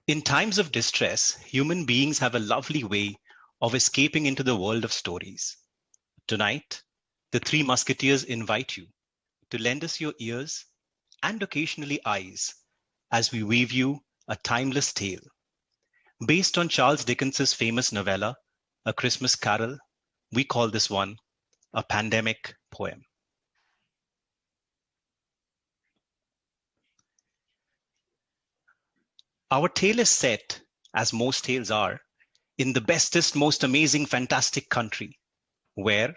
In times of distress, human beings have a lovely way of escaping into the world of stories. Tonight, the Three Musketeers invite you to lend us your ears and occasionally eyes as we weave you a timeless tale. Based on Charles Dickens's famous novella, A Christmas Carol, we call this one a pandemic poem. Our tale is set, as most tales are, in the bestest, most amazing, fantastic country, where,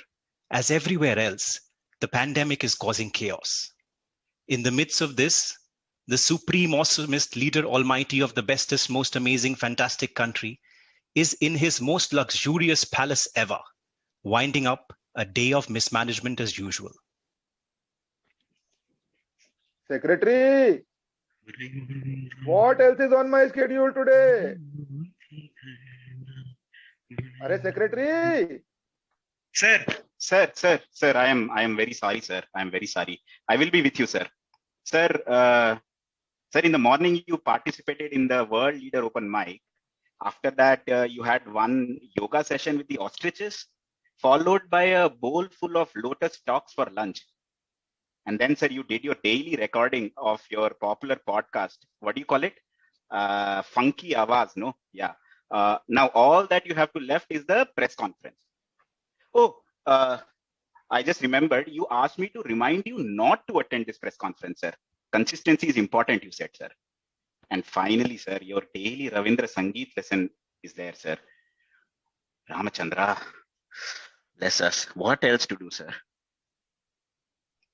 as everywhere else, the pandemic is causing chaos. In the midst of this, the supreme, awesomest leader almighty of the bestest, most amazing, fantastic country is in his most luxurious palace ever, winding up a day of mismanagement as usual. Secretary, what else is on my schedule today? Arey, Secretary. Sir, I am very sorry, sir. I am very sorry. I will be with you, sir. Sir, in the morning you participated in the World Leader Open Mic. After that, you had one yoga session with the ostriches, followed by a bowl full of lotus stalks for lunch. And then, sir, you did your daily recording of your popular podcast. What do you call it? Funky Awaz, no? Yeah. Now, all that you have to left is the press conference. Oh, I just remembered you asked me to remind you not to attend this press conference, sir. Consistency is important, you said, sir. And finally, sir, your daily Ravindra Sangeet lesson is there, sir. Ramachandra, bless us. What else to do, sir?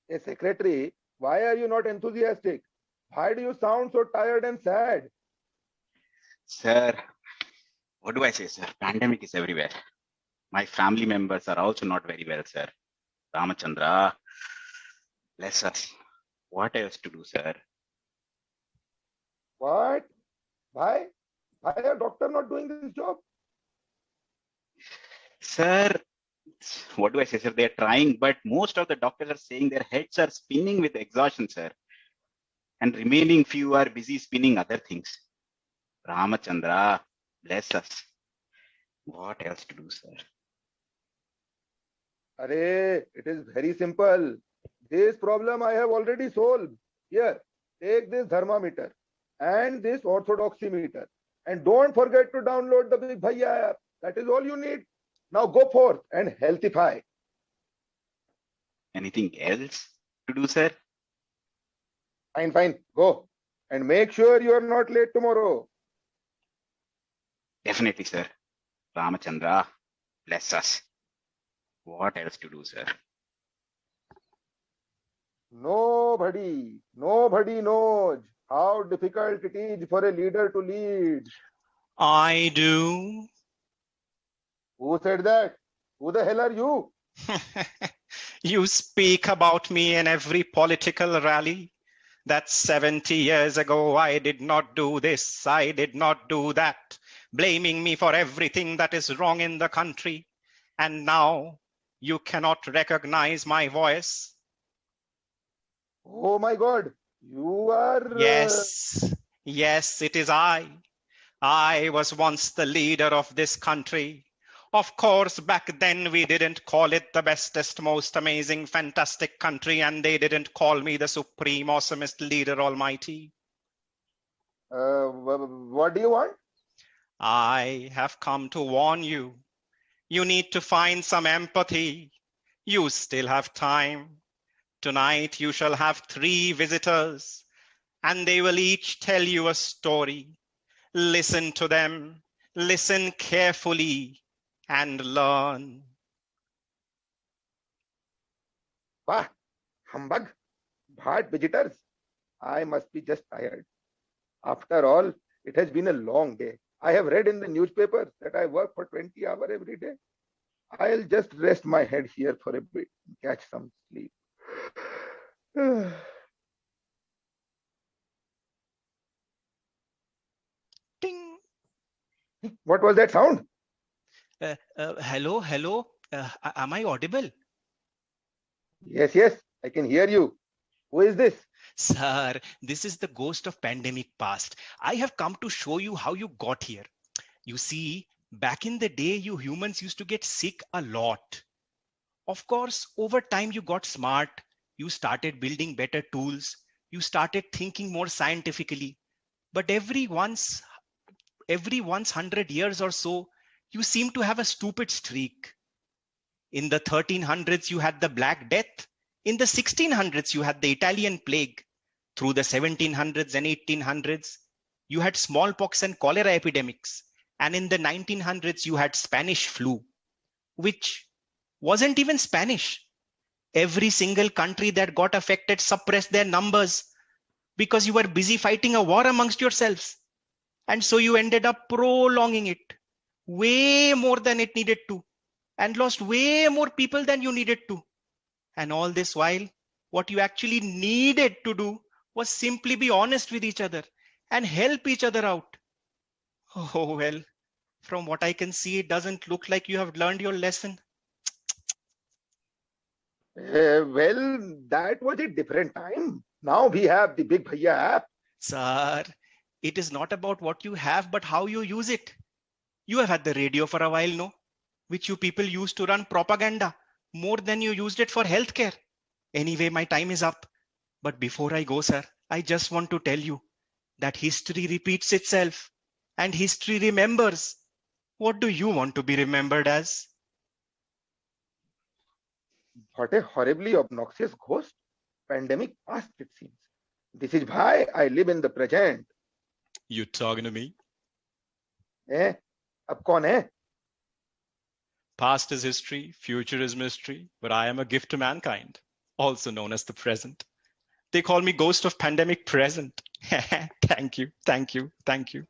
Hey, Secretary, why are you not enthusiastic? Why do you sound so tired and sad? Sir, what do I say, sir? Pandemic is everywhere. My family members are also not very well, sir. Ramachandra, bless us. What else to do, sir? What? Why? Why are doctor not doing this job? Sir, what do I say, sir? They're trying, but most of the doctors are saying their heads are spinning with exhaustion, sir. And remaining few are busy spinning other things. Ramachandra, bless us. What else to do, sir? Arey, it is very simple. This problem I have already solved. Here, take this thermometer and this orthodoxy meter. And don't forget to download the Big Bhaiya app. That is all you need. Now go forth and healthify. Anything else to do, sir? Fine. Go. And make sure you are not late tomorrow. Definitely, sir. Ramachandra, bless us. What else to do, sir? Nobody knows how difficult it is for a leader to lead. I do. Who said that? Who the hell are you? You speak about me in every political rally. That 70 years ago, I did not do this, I did not do that, blaming me for everything that is wrong in the country. And now you cannot recognize my voice. Oh my God, you are... Yes, it is I. I was once the leader of this country. Of course, back then we didn't call it the bestest, most amazing, fantastic country, and they didn't call me the supreme, awesomest leader almighty. What do you want? I have come to warn you. You need to find some empathy. You still have time. Tonight you shall have 3 visitors, and they will each tell you a story. Listen to them, listen carefully, and learn. Bah, humbug, bhat visitors. I must be just tired. After all, it has been a long day. I have read in the newspaper that I work for 20 hours every day. I'll just rest my head here for a bit and catch some sleep. Ding. What was that sound? Hello. Am I audible? Yes, I can hear you. Who is this? Sir, this is the ghost of pandemic past. I have come to show you how you got here. You see, back in the day, you humans used to get sick a lot. Of course, over time you got smart. You started building better tools. You started thinking more scientifically. But every once 100 years or so, you seem to have a stupid streak. In the 1300s, you had the Black Death. In the 1600s, you had the Italian plague. Through the 1700s and 1800s, you had smallpox and cholera epidemics. And in the 1900s, you had Spanish flu, which wasn't even Spanish. Every single country that got affected suppressed their numbers because you were busy fighting a war amongst yourselves. And so you ended up prolonging it way more than it needed to and lost way more people than you needed to. And all this while, what you actually needed to do was simply be honest with each other and help each other out. Oh, well, from what I can see, it doesn't look like you have learned your lesson. Well, that was a different time. Now we have the Big Bhaiya app. Sir, it is not about what you have, but how you use it. You have had the radio for a while, no? Which you people used to run propaganda more than you used it for healthcare. Anyway, my time is up. But before I go, sir, I just want to tell you that history repeats itself and history remembers. What do you want to be remembered as? What a horribly obnoxious ghost. Pandemic past, it seems. This is why I live in the present. You talking to me? Eh? Ab kaun hai? Past is history, future is mystery, but I am a gift to mankind, also known as the present. They call me Ghost of Pandemic Present. Thank you, thank you, thank you.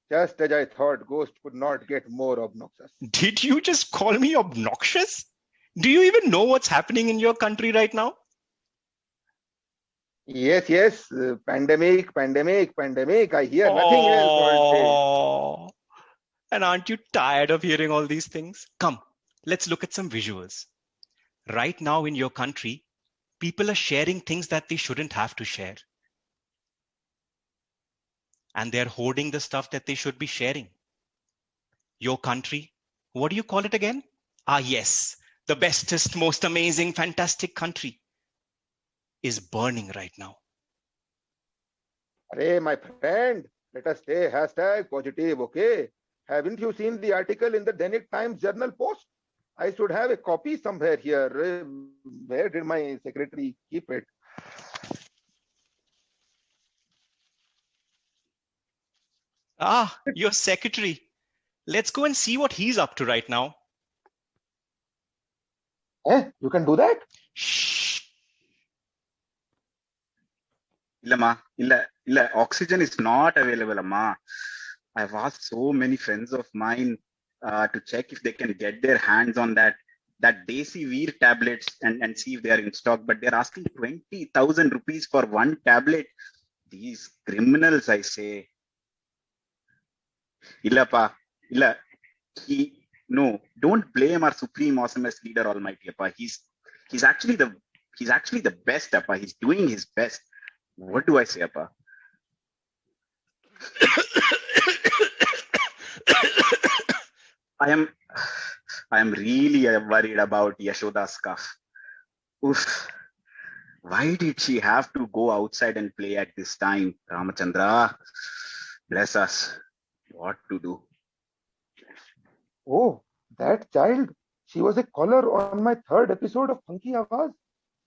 Just as I thought, ghost could not get more obnoxious. Did you just call me obnoxious? Do you even know what's happening in your country right now? Yes, yes. Pandemic, pandemic, pandemic. I hear nothing else all day. Oh, and aren't you tired of hearing all these things? Come, let's look at some visuals. Right now in your country, people are sharing things that they shouldn't have to share. And they're hoarding the stuff that they should be sharing. Your country, what do you call it again? Ah, yes, the bestest, most amazing, fantastic country is burning right now. Hey, my friend, let us stay hashtag positive, okay? Haven't you seen the article in the Dainik Times Journal Post? I should have a copy somewhere here. Where did my secretary keep it? Ah, your secretary. Let's go and see what he's up to right now. Eh? You can do that? Shh. Illa, oxygen is not available, Amma. I've asked so many friends of mine to check if they can get their hands on that Desi Veer tablets and see if they are in stock, but they're asking 20,000 rupees for one tablet. These criminals, I say. Illapa, illa, no, don't blame our supreme awesomest leader, Almighty Appa. He's actually the best, Appa. He's doing his best. What do I say, Appa? I am really worried about Yashoda's cough. Oof. Why did she have to go outside and play at this time? Ramachandra, bless us. What to do? Oh, that child. She was a caller on my third episode of Funky Awaz.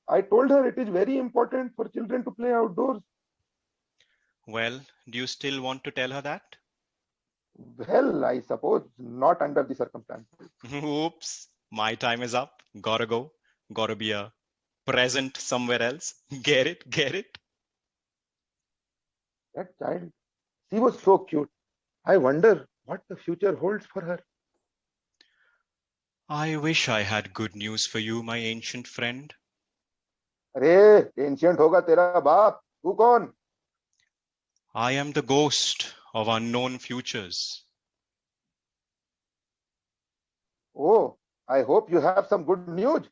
I told her it is very important for children to play outdoors. Well, do you still want to tell her that? Well, I suppose not under the circumstances. Oops, my time is up. Gotta go. Gotta be a present somewhere else. Get it? Get it? That child. She was so cute. I wonder what the future holds for her. I wish I had good news for you, my ancient friend. अरे ancient होगा तेरा बाप तू कौन I am the ghost of unknown futures. Oh, I hope you have some good news.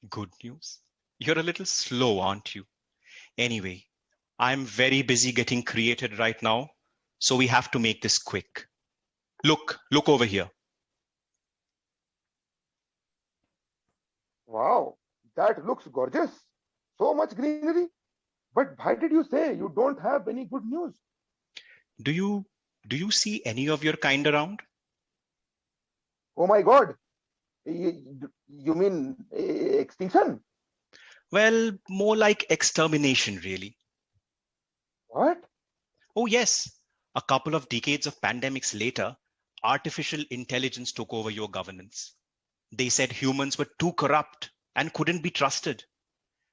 Good news? You're a little slow, aren't you? Anyway, I'm very busy getting created right now, so we have to make this quick. Look over here. Wow, that looks gorgeous. So much greenery. But why did you say you don't have any good news? Do you see any of your kind around? Oh my God. You mean extinction? Well, more like extermination, really. What? Oh, yes. A couple of decades of pandemics later, artificial intelligence took over your governance. They said humans were too corrupt and couldn't be trusted.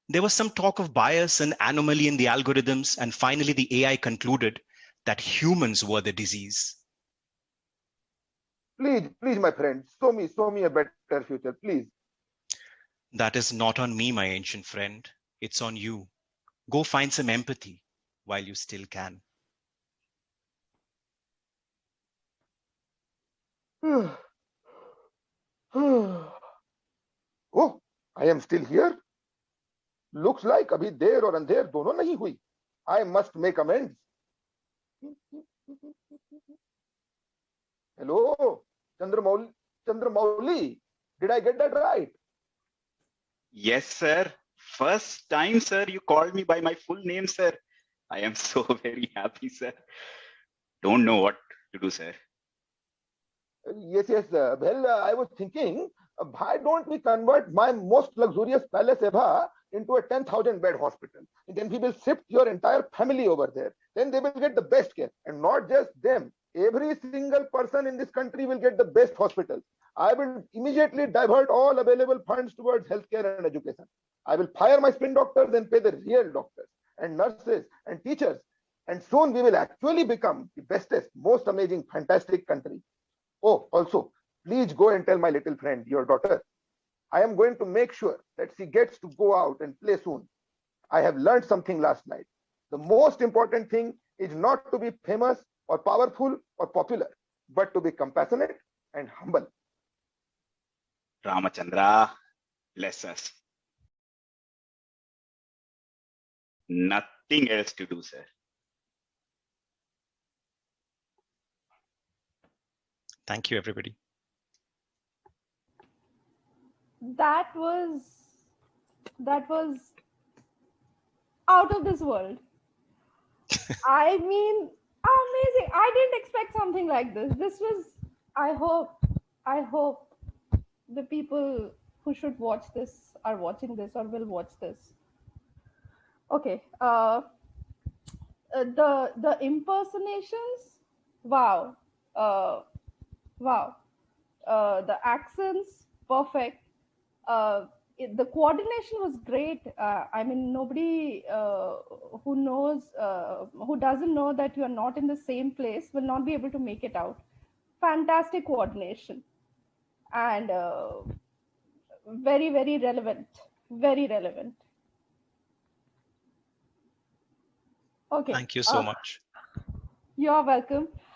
There was some talk of bias and anomaly in the algorithms, and finally the AI concluded that humans were the disease. Please, my friend, show me a better future, please. That is not on me, my ancient friend. It's on you. Go find some empathy while you still can. Oh, I am still here. Looks like abhi der aur andher dono nahi hui. I must make amends. Hello, Chandramouli. Did I get that right? Yes, sir. First time, sir, you called me by my full name, sir. I am so very happy, sir. Don't know what to do, sir. Yes. Well, I was thinking, why don't we convert my most luxurious palace ever into a 10,000 bed hospital? And then we will shift your entire family over there. Then they will get the best care. And not just them. Every single person in this country will get the best hospitals. I will immediately divert all available funds towards healthcare and education. I will fire my spin doctors and pay the real doctors and nurses and teachers. And soon we will actually become the bestest, most amazing, fantastic country. Oh, also, please go and tell my little friend, your daughter, I am going to make sure that she gets to go out and play soon. I have learned something last night. The most important thing is not to be famous or powerful or popular, but to be compassionate and humble. Ramachandra, bless us. Nothing else to do, sir. Thank you, everybody. That was out of this world. I mean, amazing. I didn't expect something like this. This was, I hope the people who should watch this are watching this or will watch this. Okay. The impersonations, wow. Wow. The accents, perfect. The coordination was great. I mean, nobody who doesn't know that you're not in the same place will not be able to make it out. Fantastic coordination. And very, very relevant. Very relevant. Okay. Thank you so much. You're welcome.